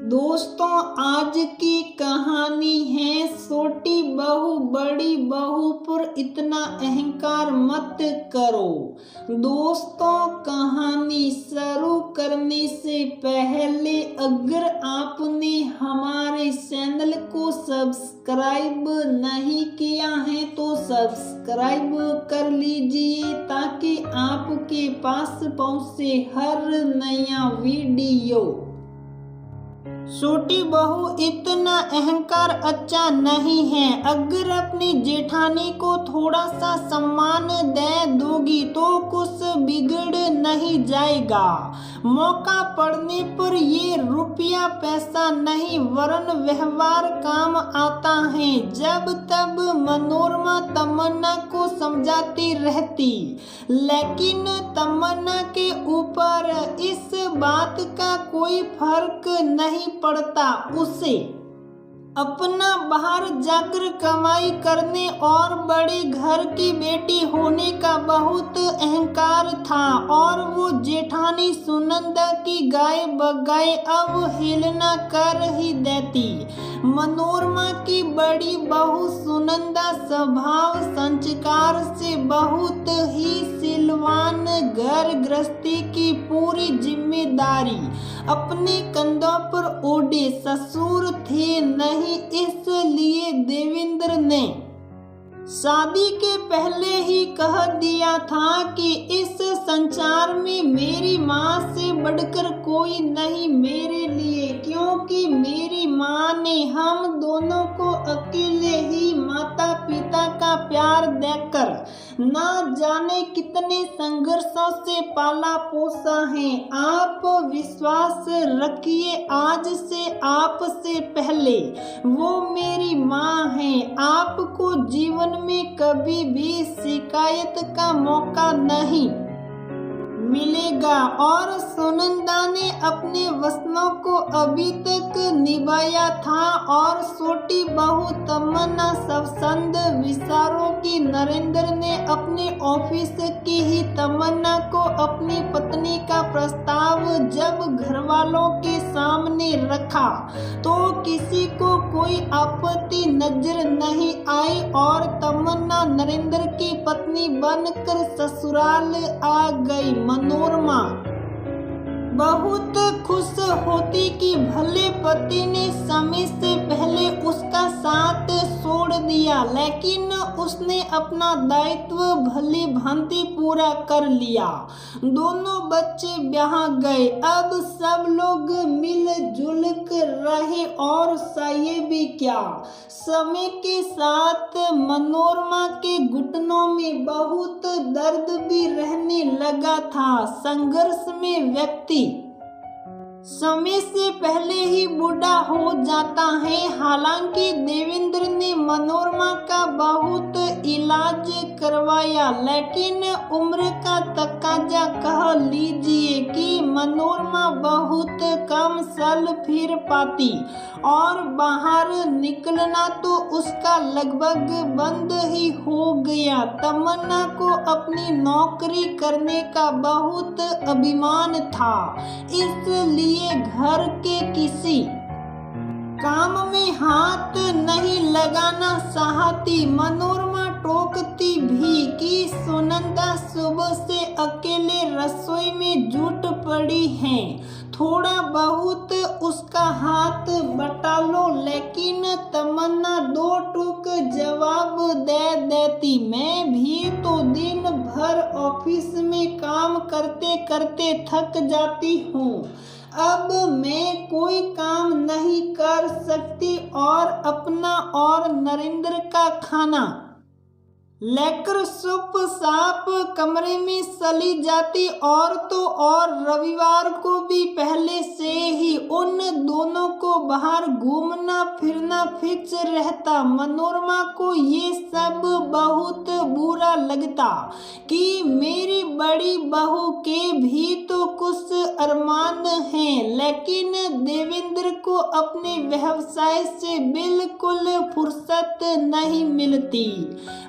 दोस्तों, आज की कहानी है छोटी बहू बड़ी बहू पर इतना अहंकार मत करो। दोस्तों, कहानी शुरू करने से पहले अगर आपने हमारे चैनल को सब्सक्राइब नहीं किया है तो सब्सक्राइब कर लीजिए ताकि आपके पास पहुंचे हर नया वीडियो। छोटी बहू इतना अहंकार अच्छा नहीं है। अगर अपनी जेठानी को थोड़ा सा सम्मान दे दोगी तो कुछ बिगड़ नहीं जाएगा। मौका पड़ने पर ये रुपया पैसा नहीं वरन व्यवहार काम आता है। जब तब मनोरमा तमन्ना को समझाती रहती, लेकिन तमन्ना के ऊपर इस बात का कोई फर्क नहीं पड़ता। उसे अपना बाहर जाकर कमाई करने और बड़े घर की बेटी होने का बहुत अहंकार था और वो जेठानी सुनंदा की गाय बगाए अवहेलना कर ही देती। मनोरमा की बड़ी बहू सुनंदा स्वभाव संस्कार से बहुत ही सिलवान, घर गृहस्थी की पूरी जिम्मेदारी अपने कंधों पर ओढ़े ससुर थे नहीं, इसलिए देवेंद्र ने शादी के पहले ही कह दिया था कि इस संसार में मेरी माँ से बढ़कर कोई नहीं मेरे लिए, क्योंकि मेरी माँ ने हम दोनों को अकेले ही माता पिता का प्यार देकर न जाने कितने संघर्षों से पाला पोसा है। आप विश्वास रखिए, आज से आपसे पहले वो मेरी माँ है। आपको जीवन में कभी भी शिकायत का मौका नहीं मिलेगा। और सुनंदा ने अपने वचनों को अभी तक निभाया था और छोटी बहू तमन्ना स्वच्छंद विचारों की नरेंद्र ने अपने ऑफिस की ही तमन्ना को अपनी पत्नी का प्रस्ताव जब घर वालों के सामने रखा तो किसी को कोई आपत्ति नजर नहीं आई और तमन्ना नरेंद्र की पत्नी बनकर ससुराल आ गई। मनोरमा बहुत खुश होती कि भले पति ने समय से पहले उसका साथ छोड़ दिया, लेकिन उसने अपना दायित्व भली भांति पूरा कर लिया। दोनों बच्चे ब्याह गए, अब सब लोग मिलजुल कर रहे और चाहिए भी क्या। समय के साथ मनोरमा के घुटनों में बहुत दर्द भी रहने लगा था। संघर्ष में व्यक्ति समय से पहले ही बूढ़ा हो जाता है। हालांकि देवेंद्र ने मनोरमा का बहुत इलाज करवाया, लेकिन उम्र का तकाजा कह लीजिए कि मनोरमा बहुत कम चल फिर पाती और बाहर निकलना तो उसका लगभग बंद ही हो गया। तमन्ना को अपनी नौकरी करने का बहुत अभिमान था, इसलिए घर के किसी काम में हाथ नहीं लगाना चाहती। मनोरमा टोकती भी कि सुनंदा सुबह से अकेले रसोई में जुट पड़ी है, थोड़ा बहुत उसका हाथ बटा लो, लेकिन तमन्ना दो टूक जवाब दे देती, मैं भी तो दिन भर ऑफिस में काम करते करते थक जाती हूँ, अब मैं कोई काम नहीं कर सकती और अपना और नरेंद्र का खाना लेकर चुप साप कमरे में चली जाती और तो और रविवार को भी पहले से ही उन दोनों को बाहर घूमना फिरना फिक्स रहता। मनोरमा को ये सब बहुत बुरा लगता कि मेरी बड़ी बहू के भी तो कुछ अरमान हैं, लेकिन देवेंद्र को अपने व्यवसाय से बिल्कुल फुर्सत नहीं मिलती।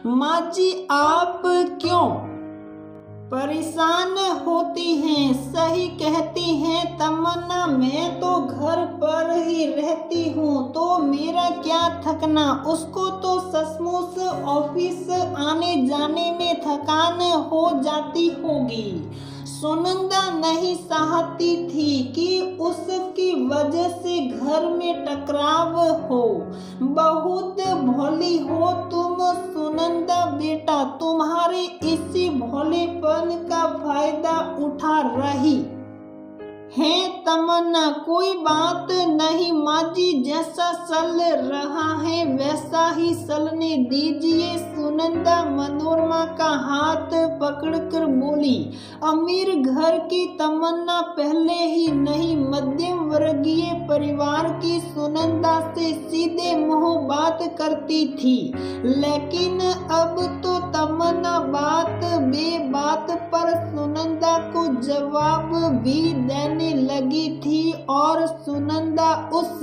माँ जी, आप क्यों परेशान होती हैं? सही कहती हैं तमन्ना, मैं तो घर पर रहती हूँ तो मेरा क्या थकना, उसको तो सचमुच ऑफिस आने जाने में थकान हो जाती होगी। सुनंदा नहीं चाहती थी कि उसकी वजह से घर में टकराव हो। बहुत भोली हो तुम सुनंदा बेटा, तुम्हारे इसी भोलेपन का फायदा उठा रही है तमन्ना। कोई बात नहीं माँ जी, जैसा चल रहा है वैसा ही चलने दीजिए। सुनंदा मनोरमा का हाथ पकड़कर बोली। अमीर घर की तमन्ना पहले ही नहीं मध्यम वर्गीय परिवार की सुनंदा से सीधे मुंह बात करती थी, लेकिन अब तो तमन्ना बात बेबात पर सुनंदा को जवाब भी देने लगी थी और सुनंदा उस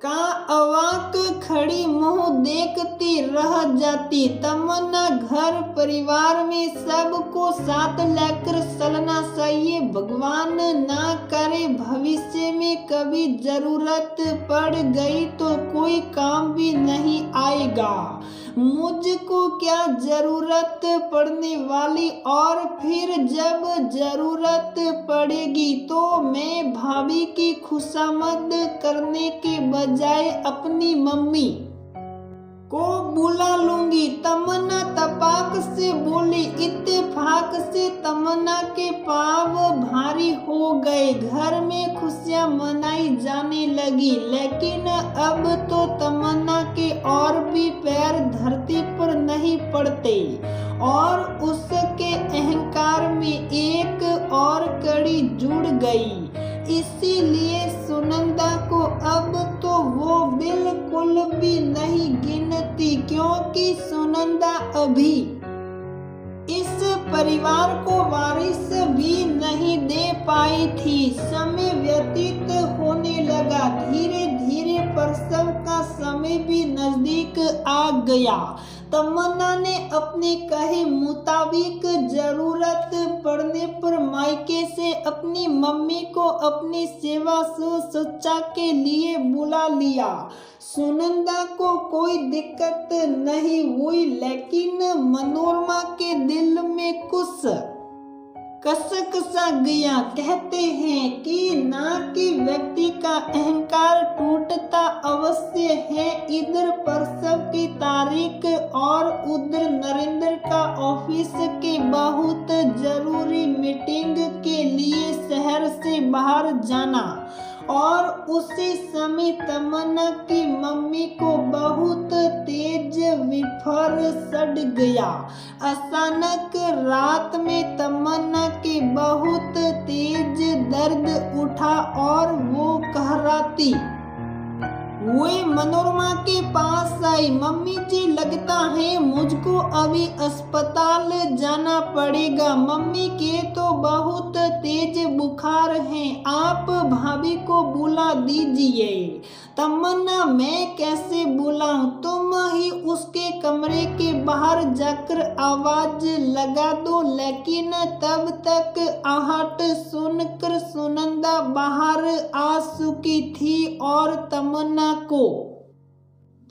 का अवाक खड़ी मुंह देखती रह जाती। तमन्ना घर परिवार में सबको साथ लेकर चलना चाहिए। भगवान ना करे भविष्य में कभी जरूरत पड़ गई तो कोई काम भी नहीं आएगा। मुझको क्या जरूरत पड़ने वाली, और फिर जब जरूरत पड़ेगी तो मैं भाभी की खुशामद करने के बजाय अपनी मम्मी को बुला लूंगी। तमन्ना तपाक से बोली। इत्तेफाक से तमन्ना के पांव भारी हो गए। घर में खुशियां मनाई जाने लगी, लेकिन अब तो तमन्ना के और भी पैर धरती पर नहीं पड़ते और उसके अहंकार में एक और कड़ी जुड़ गई। इसीलिए सुनंदा को अब तो वो बिल्कुल भी नहीं गिनती, क्योंकि सुनंदा अभी इस परिवार को वारिस भी नहीं दे पाई थी। समय व्यतीत होने लगा। धीरे धीरे प्रसव का समय भी नजदीक आ गया। तमन्ना ने अपने कहे मुताबिक जरूरत पड़ने पर मायके से अपनी मम्मी को अपनी सेवा शुश्रूषा के लिए बुला लिया। सुनंदा को कोई दिक्कत नहीं हुई, लेकिन मनोरमा के दिल में कुछ कसक सा गया। कहते हैं कि ना कि व्यक्ति का अहंकार टूटता अवश्य है। इधर प्रसव की तारीख और उधर नरेंद्र का ऑफिस के बहुत जरूरी मीटिंग के लिए शहर से बाहर जाना, और उसी समय तमन्ना की मम्मी को बहुत तेज विफर चढ़ गया। अचानक रात में तमन्ना के बहुत तेज दर्द उठा और वो कहराती हुए मनोरमा के पास आई। मम्मी जी, लगता है मुझको अभी अस्पताल जाना पड़ेगा। मम्मी के तो बहुत तेज बुखार है, आप भाभी को बुला दीजिए। तमन्ना, मैं कैसे बुलाऊं? तुम ही उसके कमरे के बाहर जाकर आवाज लगा दो। लेकिन तब तक आहट सुनकर सुनंदा बाहर आ चुकी थी और तमन्ना को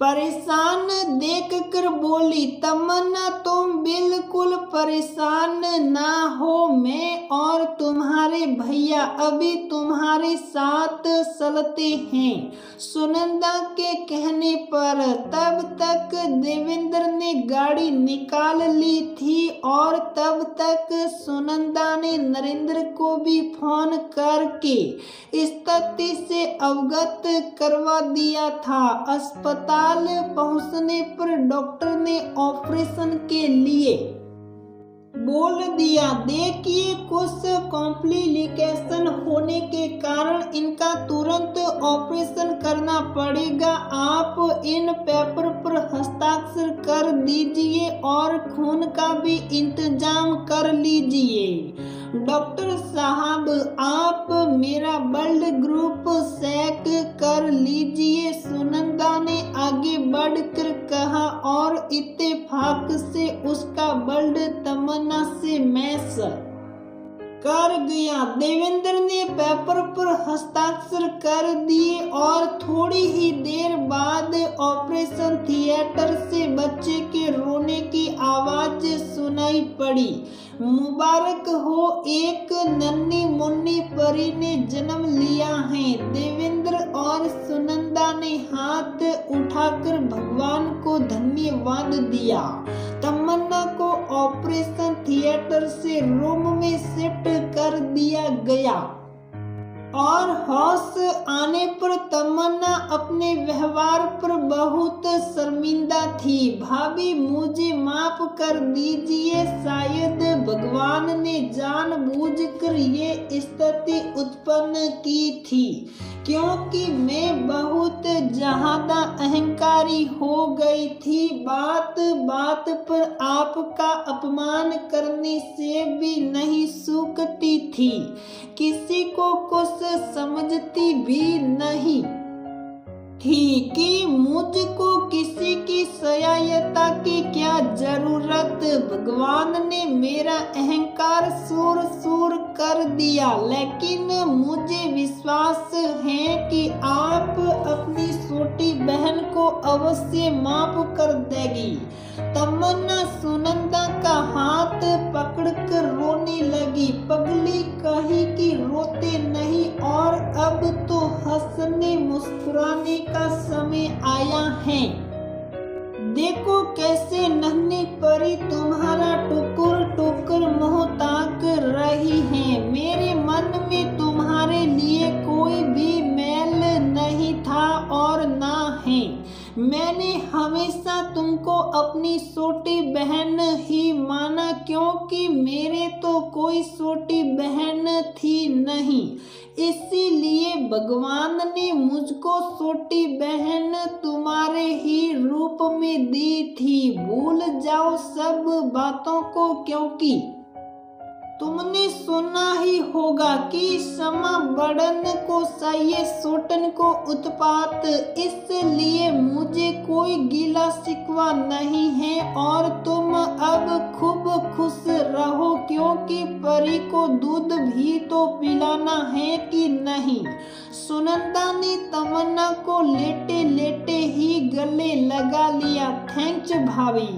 परेशान देखकर बोली। तमन्ना, तुम बिल्कुल परेशान ना हो, मैं और तुम्हारे भैया अभी तुम्हारे साथ चलते हैं। सुनंदा के कहने पर तब तक देवेंद्र ने गाड़ी निकाल ली थी और तब तक सुनंदा ने नरेंद्र को भी फोन करके स्थिति से अवगत करवा दिया था। अस्पताल पहुंचने पर डॉक्टर ने ऑपरेशन के लिए बोल दिया। देखिए, कुछ कॉम्प्लिकेशन होने के कारण इनका तुरंत ऑपरेशन करना पड़ेगा। आप इन पेपर पर हस्ताक्षर कर दीजिए और खून का भी इंतजाम कर लीजिए। डॉक्टर साहब, आप मेरा ब्लड ग्रुप चेक कर लीजिए, सुनंदा ने आगे बढ़कर कहा और इत्तेफाक से उसका ब्लड तमन्ना से मैच कर गया। देवेंद्र ने पेपर पर हस्ताक्षर कर कर दिए और थोड़ी ही देर बाद ऑपरेशन थिएटर से बच्चे के रोने की आवाज सुनाई पड़ी। मुबारक हो, एक नन्ही मुन्नी परी ने जन्म लिया है। देवेंद्र और सुनंदा ने हाथ उठाकर भगवान को धन्यवाद दिया। तमन्ना को ऑपरेशन थिएटर से रूम में शिफ्ट कर दिया गया और होश आने पर तमन्ना अपने व्यवहार पर बहुत शर्मिंदा थी। भाभी, मुझे माफ कर दीजिए, शायद भगवान ने जानबूझकर ये स्थिति उत्पन्न की थी क्योंकि मैं बहुत ज्यादा अहंकारी हो गई थी। बात बात पर आपका अपमान करने से भी नहीं सूखती थी, किसी को कुछ समझती भी नहीं थी कि मुझको किसी की सहायता की क्या जरूरत। भगवान ने मेरा अहंकार सूर सूर कर दिया, लेकिन मुझे विश्वास है कि आप अपनी छोटी बहन को अवश्य माफ कर देगी। तमन्ना सुनंदा का हाथ पकड़कर रोने लगी। पगली कही कि रोते नहीं और अब तो हंसने मुस्कुराने का समय आया है। देखो कैसे नन्ही परी तुम्हारा टुकुर टुकुर मुँह ताक रही है। मेरे मन में तुम्हारे लिए कोई भी मैल नहीं था और ना है। मैंने हमेशा तुमको अपनी छोटी बहन ही माना क्योंकि मेरे तो कोई छोटी बहन थी नहीं, इसीलिए भगवान ने मुझको छोटी बहन तुम्हारे ही रूप में दी थी। भूल जाओ सब बातों को क्योंकि तुमने सुना ही होगा कि समा बढ़न को चाहिए सोटन को उत्पात, इसलिए मुझे कोई गिला शिकवा नहीं है और तुम अब खूब खुश रहो क्योंकि परी को दूध भी तो पिलाना है कि नहीं। सुनंदा ने तमन्ना को लेटे लेटे ही गले लगा लिया। थैंक्स भाभी।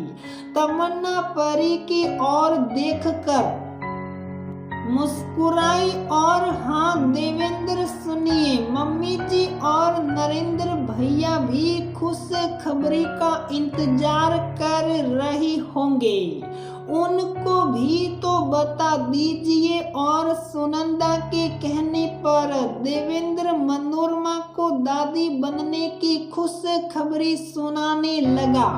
तमन्ना परी की ओर देखकर मुस्कुराई और हाँ देवेंद्र सुनिए, मम्मी जी और नरेंद्र भैया भी खुश खबरी का इंतजार कर रही होंगे, उनको भी तो बता दीजिए। और सुनंदा के कहने पर देवेंद्र मनोरमा को दादी बनने की खुश खबरी सुनाने लगा।